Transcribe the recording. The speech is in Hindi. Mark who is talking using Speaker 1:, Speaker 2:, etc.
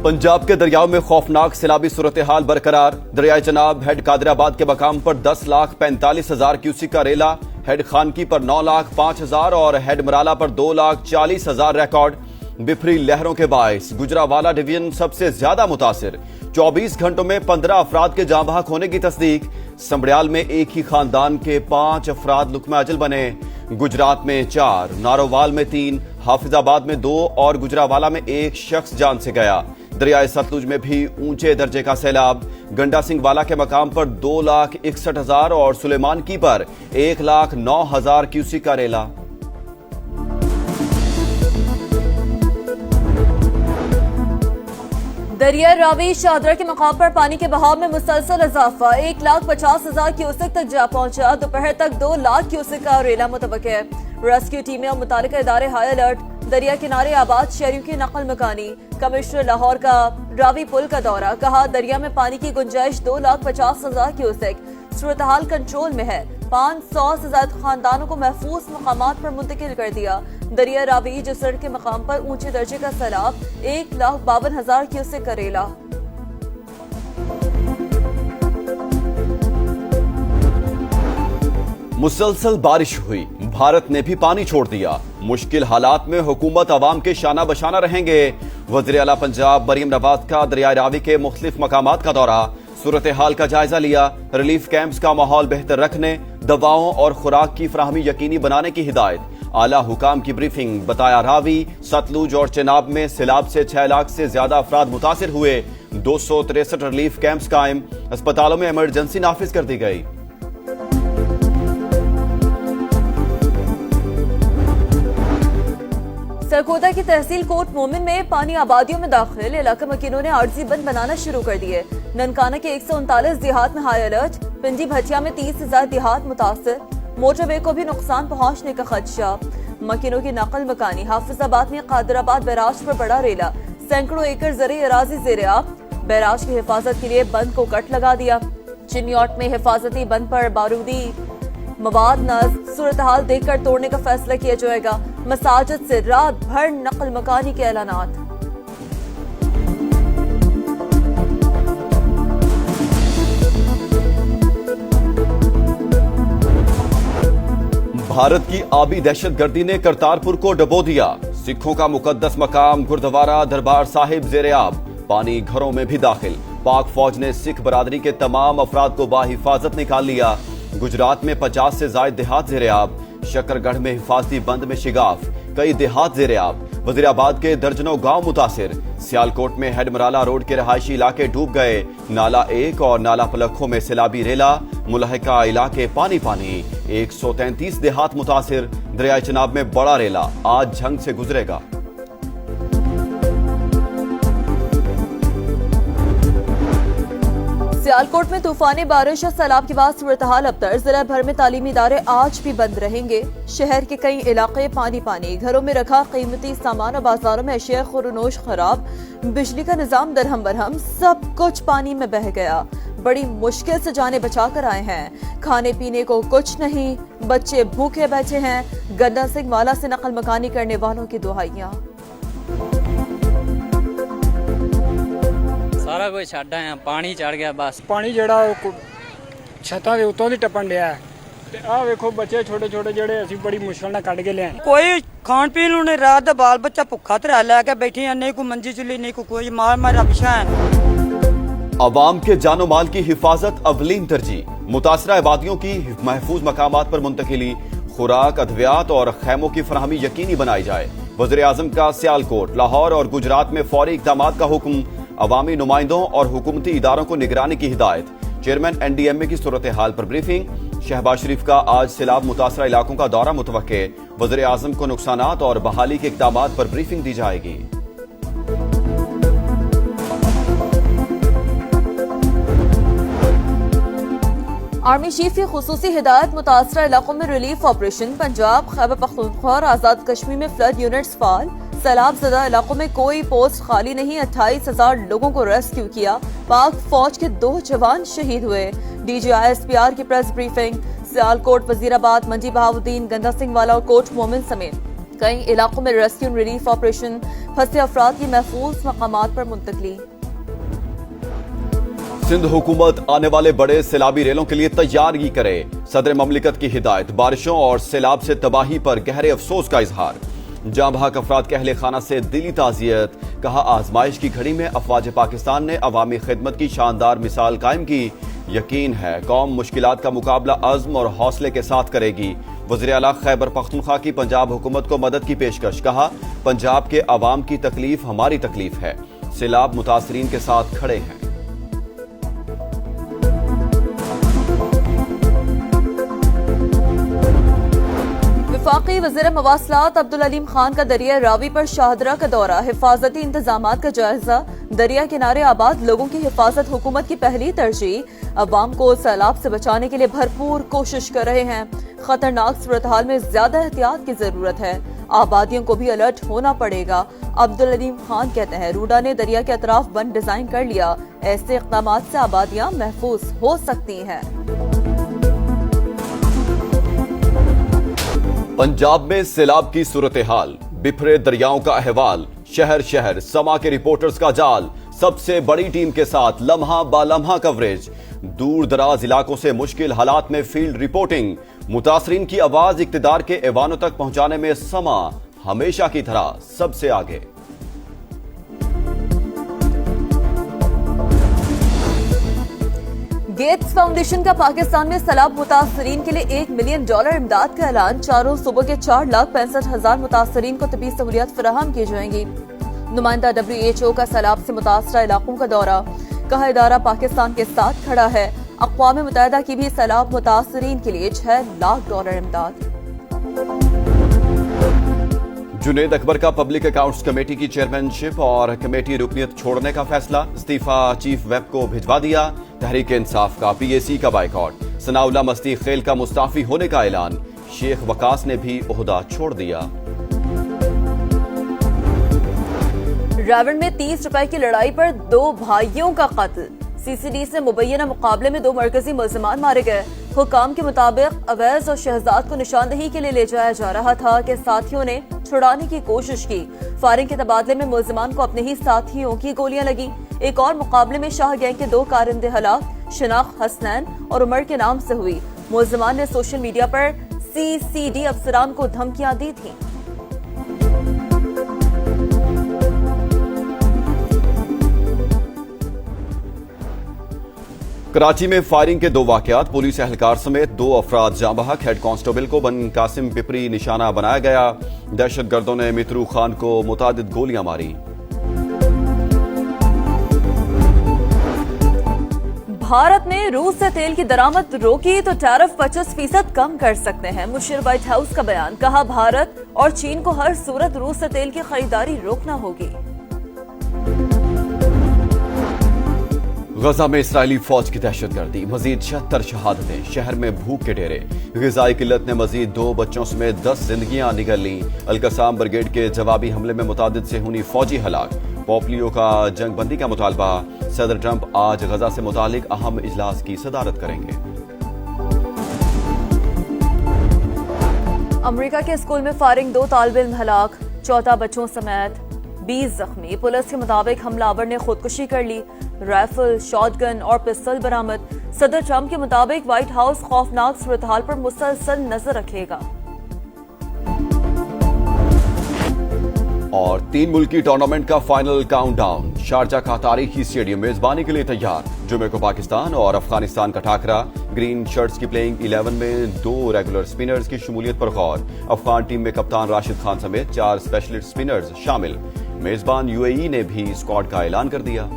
Speaker 1: पंजाब के दरियाओं में खौफनाक सैलाबी सूरत हाल बरकरार। दरियाए चनाब हेड कादराबाद के मकाम पर 10,45,000 क्यूसिक का रेला, हेड खानकी पर 9,05,000 और हेड मराला पर 2,40,000 रिकॉर्ड। बिफरी लहरों के बायस गुजरावाला डिवीजन सबसे ज्यादा मुतासिर। 24 घंटों में 15 अफराद के जाँ बहक होने की तस्दीक। संबड़ियाल में एक ही खानदान के 5 अफराद लुकमा अजल बने। गुजरात में 4, नारोवाल में 3, हाफिजाबाद में 2 और गुजरावाला में 1 शख्स जान से गया। दरियाए सतलुज में भी ऊंचे दर्जे का सैलाब। गंडा सिंह वाला के मकाम पर 2,61,000 और सुलेमान की पर 1,09,000 क्यूसिक का रेला।
Speaker 2: दरिया रावी शाहदरा के मकाम पर पानी के बहाव में मुसलसल इजाफा। 1,50,000 क्यूसेक तक जा पहुंचा। दोपहर तक 2 लाख क्यूसेक का रेला मुतवक्किल है। रेस्क्यू टीमें और मुतालिका इदारे हाई अलर्ट। दरिया किनारे आबाद शहरियों की नकल मकानी। कमिश्नर लाहौर का रावी पुल का दौरा, कहा दरिया में पानी की गुंजाइश 2,50,000 क्यूसेक। सूरत हाल कंट्रोल में है। 500 से ज्यादा खानदानों को महफूज मकामात पर मुंतकिल कर दिया। दरिया रावी जसर के मकाम पर ऊंचे दर्जे का सैलाब, 1,52,000 क्यूसेक का रेला।
Speaker 1: मुसलसल बारिश हुई, भारत ने भी पानी छोड़ दिया। मुश्किल हालात में हुकूमत अवाम के शाना बशाना रहेंगे। वज़ीर आला पंजाब मरियम नवाज का दरिया रावी के मुख्तलिफ मकामात का दौरा, सूरत हाल का जायजा लिया। रिलीफ कैंप्स का माहौल बेहतर रखने, दवाओं और खुराक की फराहमी यकीनी बनाने की हिदायत। आला हुकाम की ब्रीफिंग। बताया रावी, सतलुज और चनाब में सैलाब से 6 लाख से ज्यादा अफराद मुतासिर हुए। 263 रिलीफ कैंप्स कायम। अस्पतालों में इमरजेंसी नाफिज कर दी गई।
Speaker 2: सरगोदा की तहसील कोट मोमिन में पानी आबादियों में दाखिल। इलाका मकीनों ने आर्जी बंद बनाना शुरू कर दिए। ननकाना के 139 देहात में हाई अलर्ट। पिंडी भटिया में 30,000 देहात मुतासिर। मोटरवे को भी नुकसान पहुंचने का खदशा। मकीनों की नकल मकानी। हाफिजाबाद में कादराबाद बैराज पर बड़ा रेला। सैकड़ों एकड़ ज़राई अराजी ज़ेर-ए-आब। बैराज की हिफाजत के लिए बंद को कट लगा दिया। चिन्योट में हिफाजती बंद पर बारूदी मवाद नस्ब। सूरत हाल देखकर तोड़ने का फैसला किया जाएगा। मसाजिद से रात भर नकल मकानी के ऐलानात।
Speaker 1: भारत की आबी दहशतगर्दी ने करतारपुर को डबो दिया। सिखों का मुकद्दस मकाम गुरुद्वारा दरबार साहिब ज़ेर-ए-आब। पानी घरों में भी दाखिल। पाक फौज ने सिख बरादरी के तमाम अफराद को बाहिफाजत निकाल लिया। गुजरात में 50 से ज्यादा देहात ज़ेर-ए-आब। शकरगढ़ में हिफाजती बंद में शिगाफ, कई देहात ज़ेर-ए-आब। वज़ीराबाद के दर्जनों गांव मुतासिर। सियालकोट में हेड मराला रोड के रहायशी इलाके डूब गए। नाला 1 और नाला पलखों में सैलाबी रेला। मुलहका इलाके पानी पानी। 133 देहात मुतासिर। दरियाए चनाब में बड़ा रेला आज झंग से गुजरेगा।
Speaker 2: सियालकोट में तूफानी बारिश और सैलाब के बाद सूरत हाल अबतर। जिला भर में तालीमी इदारे आज भी बंद रहेंगे। शहर के कई इलाके पानी पानी। घरों में रखा कीमती सामान और बाजारों में अशिया खुरनोश खराब। बिजली का निजाम दरहम बरहम। सब कुछ पानी में बह गया। बड़ी मुश्किल से जाने बचा कर आए हैं। खाने पीने को कुछ नहीं। बच्चे भूखे बैठे हैं। गंडा सिंह वाला से नकल मकानी करने वालों की दुहाइयां।
Speaker 3: सारा कुछ छड्ड आया, पानी चढ़ गया। बस
Speaker 4: पानी ਜਿਹੜਾ ਛੱਤਾਂ ਦੇ ਉੱਤੋਂ ਦੀ ਟੱਪਣ ਡਿਆ ਤੇ ਆਹ ਵੇਖੋ ਬੱਚੇ ਛੋਟੇ ਛੋਟੇ ਜਿਹੜੇ ਅਸੀਂ ਬੜੀ ਮੁਸ਼ਕਲ ਨਾਲ ਕੱਢ ਕੇ ਲਿਆਏ।
Speaker 5: ਕੋਈ ਖਾਣ ਪੀਣ ਨੂੰ ਨਹੀਂ, ਰਾਤ ਦਾ ਬਾਲ ਬੱਚਾ ਭੁੱਖਾ ਤੇ ਲੈ ਕੇ बैठे हैं। नहीं को मंजी चुली, नहीं को कोई मार मार रक्षा है।
Speaker 1: अवाम के जानो माल की हिफाजत अवलीन तरजीह। मुतासरा आबादियों की महफूज मकामात पर मुंतकिली, खुराक, अद्वियात और खैमों की फराहमी यकीनी बनाई जाए। वज़ीर आज़म का सियालकोट, लाहौर और गुजरात में फौरी इक़दामात का हुक्म। अवामी नुमाइंदों और हुकूमती इदारों को निगरानी की हिदायत। चेयरमैन NDMA की सूरत हाल पर ब्रीफिंग। शहबाज शरीफ का आज सैलाब मुतासरा इलाकों का दौरा मुतवक्किल। वज़ीर आज़म को नुकसानात और बहाली के इक़दामात पर ब्रीफिंग दी जाएगी।
Speaker 2: आर्मी चीफ की खुसूसी हिदायत। मुतासरा इलाकों में रिलीफ ऑपरेशन। पंजाब, खैबर पख्तूनख्वा और आजाद कश्मीर में फ्लड यूनिट्स फाल। सैलाब ज़दा इलाकों में कोई पोस्ट खाली नहीं। 28,000 लोगों को रेस्क्यू किया। पाक फौज के 2 जवान शहीद हुए। DGI-SPR की प्रेस ब्रीफिंग। सियालकोट, वजीराबाद, मंडी बहाउद्दीन, गंदा सिंह वाला और कोट मोमिन समेत कई इलाकों में रेस्क्यू रिलीफ ऑपरेशन। फंसे अफराद की महफूज मकामात पर मुंतकली।
Speaker 1: सिंध हुकूमत आने वाले बड़े सैलाबी रेलों के लिए तैयारी करे, सदर ममलिकत की हिदायत। बारिशों और सैलाब से तबाही पर गहरे अफसोस का इजहार। जाँ बहक अफराद के अहले खाना से दिली ताजियत। कहा, आजमाइश की घड़ी में अफवाज पाकिस्तान ने अवामी खिदमत की शानदार मिसाल कायम की। यकीन है कौम मुश्किलात का मुकाबला अज़्म और हौसले के साथ करेगी। वज़ीर आला खैबर पख्तूनख्वा की पंजाब हुकूमत को मदद की पेशकश। कहा, पंजाब के अवाम की तकलीफ हमारी तकलीफ है, सैलाब मुतासरीन के साथ खड़े हैं।
Speaker 2: वफाकी वज़ीर मवासलात अब्दुल अलीम खान का दरिया रावी पर शाहदरा का दौरा। हिफाजती इंतजामात का जायजा। दरिया किनारे आबाद लोगों की हिफाजत हुकूमत की पहली तरजीह। अवाम को सैलाब से बचाने के लिए भरपूर कोशिश कर रहे हैं। खतरनाक सूरत हाल में ज्यादा एहतियात की जरूरत है। आबादियों को भी अलर्ट होना पड़ेगा। अब्दुल अलीम खान कहते हैं, रूडा ने दरिया के अतराफ बंद डिजाइन कर लिया। ऐसे इक़दाम से आबादियां महफूज हो सकती हैं।
Speaker 1: पंजाब में सैलाब की सूरत हाल, बिखरे दरियाओं का अहवाल, शहर शहर समा के रिपोर्टर्स का जाल। सबसे बड़ी टीम के साथ लम्हा बालम्हा कवरेज। दूर दराज इलाकों से मुश्किल हालात में फील्ड रिपोर्टिंग। मुतासरीन की आवाज इक्तिदार के ऐवानों तक पहुंचाने में समा हमेशा की तरह सबसे आगे।
Speaker 2: गेट्स फाउंडेशन का पाकिस्तान में सैलाब मुतासरीन के लिए $1 मिलियन इमदाद का ऐलान। चारों सूबों के 4,65,000 मुतासरीन को तबी सहूलियात फराहम की जाएंगी। नुमाइंदा WHO का सैलाब से मुतासरा इलाकों का दौरा। कहा, इदारा पाकिस्तान के साथ खड़ा है। अक़वाम मुत्तहिदा की भी सैलाब मुतासरीन के लिए $6 लाख इमदाद।
Speaker 1: जुनेद अकबर का पब्लिक अकाउंट्स कमेटी की चेयरमैनशिप और कमेटी रुकनियत छोड़ने का फैसला। इस्तीफा चीफ वेब को भिजवा दिया। तहरीक इंसाफ का PAC का बाइकआउट। सनाउल्लाह मस्ती खेल का मुस्ताफी होने का ऐलान। शेख वकास ने भी ओहदा छोड़ दिया।
Speaker 2: रावण में 30 रुपए की लड़ाई पर 2 भाइयों का कत्ल। CCD से मुबैना मुकाबले में 2 मरकजी मुल्जिमान मारे गए। हुकाम के मुताबिक अवैज और शहजाद को निशानदही के लिए ले जाया जा रहा था कि साथियों ने छुड़ाने की कोशिश की। फायरिंग के तबादले में मुल्जिमान को अपने ही साथियों की गोलियां लगी। एक और मुकाबले में शाह गैंग के 2 कारिंदे हलाक। शनाख्त हसनैन और उमर के नाम से हुई। मुल्जिमान ने सोशल मीडिया पर CCD अफसरान को धमकियां दी थी।
Speaker 1: कराची में फायरिंग के 2 वाकयात। पुलिस एहलकार समेत 2 अफराद जाँ बहक। हेड कांस्टेबल को बन कासिम पिपरी निशाना बनाया गया। दहशतगर्दों ने मित्रू खान को मुतादिद गोलियां मारी।
Speaker 2: भारत ने रूस से तेल की दरामद रोकी तो टैरिफ 25% कम कर सकते हैं। मुशीर व्हाइट हाउस का बयान। कहा, भारत और चीन को हर सूरत रूस से तेल की खरीदारी रोकना होगी।
Speaker 1: गजा में इस्राएली फौज की दहशतगर्दी। मजीद 76 शहादतें। शहर में भूख के डेरे। ग़िज़ाई किल्लत ने मजीद 2 बच्चों समेत 10 जिंदगियां निगल ली। अलकसाम ब्रिगेड के जवाबी हमले में मुतादिद सेहूनी फौजी हलाक। पोलियो का जंग बंदी का मुतालबा। सदर ट्रंप आज गजा से मुतालिक अहम इजलास की सदारत करेंगे।
Speaker 2: अमेरिका के स्कूल में फायरिंग, 2 तालिब इल्म हलाक, 14 बच्चों समेत 20 जख्मी। पुलिस के मुताबिक हमलावर ने खुदकुशी कर ली। राइफल, शॉटगन और पिस्तौल बरामद। सदर ट्रंप के मुताबिक व्हाइट हाउस खौफनाक सूरत हाल पर मुसलसल नजर रखेगा।
Speaker 1: और 3 मुल्की टूर्नामेंट का फाइनल काउंटडाउन। शारजा का तारीखी स्टेडियम मेजबानी के लिए तैयार। जुमे को पाकिस्तान और अफगानिस्तान का टाकरा। ग्रीन शर्ट्स की प्लेइंग 11 में 2 रेगुलर स्पिनर्स की शमूलियत पर गौर। अफगान टीम में कप्तान राशिद खान समेत 4 स्पेशलिस्ट स्पिनर्स शामिल। मेजबान UAE ने भी स्क्वाड का ऐलान कर दिया।